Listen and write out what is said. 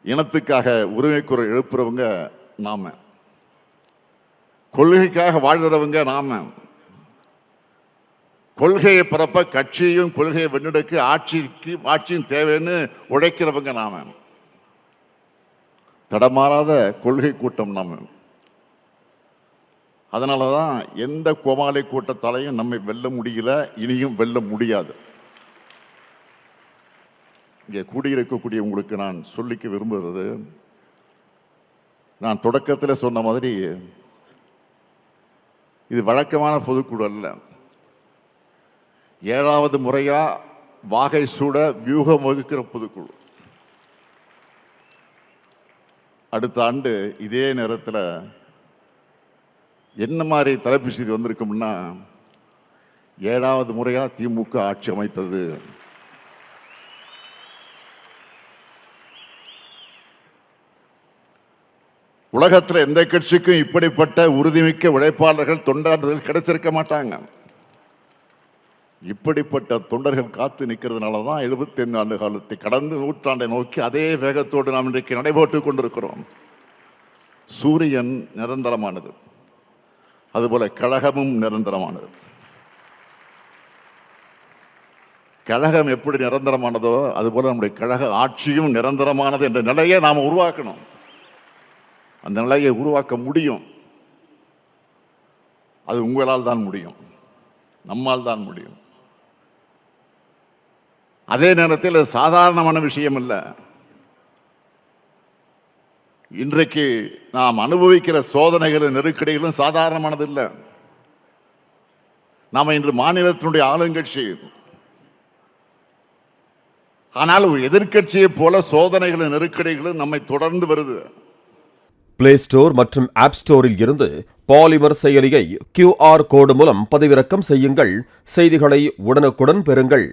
இனத்துக்காக உரிமை குரல் எழுப்புறவங்க நாம, கொள்கைக்காக வாழ்கிறவங்க நாம, கொள்கையை பரப்ப கட்சியும் கொள்கையை வென்றெடுக்க ஆட்சியும் தேவைன்னு உழைக்கிறவங்க நாம, தடமாறாத கொள்கை கூட்டம் நாம. அதனாலதான் எந்த கோமாளி கூட்டத்தாலையும் நம்மை வெல்ல முடியல, இனியும் வெல்ல முடியாது. இங்கே கூடியிருக்கக்கூடிய உங்களுக்கு நான் சொல்லிக்க விரும்புகிறது, நான் தொடக்கத்தில் சொன்ன மாதிரி இது வழக்கமான பொதுக்குழு அல்ல. 7வது முறையா வாகை சூட வியூகம் வகுக்கிற பொதுக்குழு. அடுத்த ஆண்டு இதே நேரத்தில் என்ன மாதிரி தலைப்பு செய்தி வந்திருக்கும்னா, 7வது முறையா திமுக ஆட்சி அமைத்தது. உலகத்தில் எந்த கட்சிக்கும் இப்படிப்பட்ட உறுதிமிக்க உழைப்பாளர்கள் தொண்டர்கள் கிடைச்சிருக்க மாட்டாங்க. இப்படிப்பட்ட தொண்டர்கள் காத்து நிற்கிறதுனால தான் 75 ஆண்டு காலத்தை கடந்து நூற்றாண்டை நோக்கி அதே வேகத்தோடு நாம் இன்றைக்கு நடைபோட்டுக் கொண்டிருக்கிறோம். சூரியன் நிரந்தரமானது, அதுபோல கழகமும் நிரந்தரமானது. கழகம் எப்படி நிரந்தரமானதோ அதுபோல நம்முடைய கழக ஆட்சியும் நிரந்தரமானது என்ற நிலையை நாம் உருவாக்கணும். அந்த நிலையை உருவாக்க முடியும். அது உங்களால் தான் முடியும், நம்மால் தான் முடியும். அதே நேரத்தில் அது சாதாரணமான விஷயம் இல்லை. இன்றைக்கு நாம் அனுபவிக்கிற சோதனைகளும் நெருக்கடிகளும் சாதாரணமானது இல்லை. நாம் இன்று மாநிலத்தினுடைய ஆளுங்கட்சி, ஆனால் ஒரு எதிர்க்கட்சியை போல சோதனைகளும் நெருக்கடிகளும் நம்மை தொடர்ந்து வருது. பிளே ஸ்டோர் மற்றும் ஆப் ஸ்டோரில் இருந்து பாலிமர் செயலியை QR கோடு மூலம் பதிவிறக்கம் செய்யுங்கள். செய்திகளை உடனுக்குடன் பெறுங்கள்.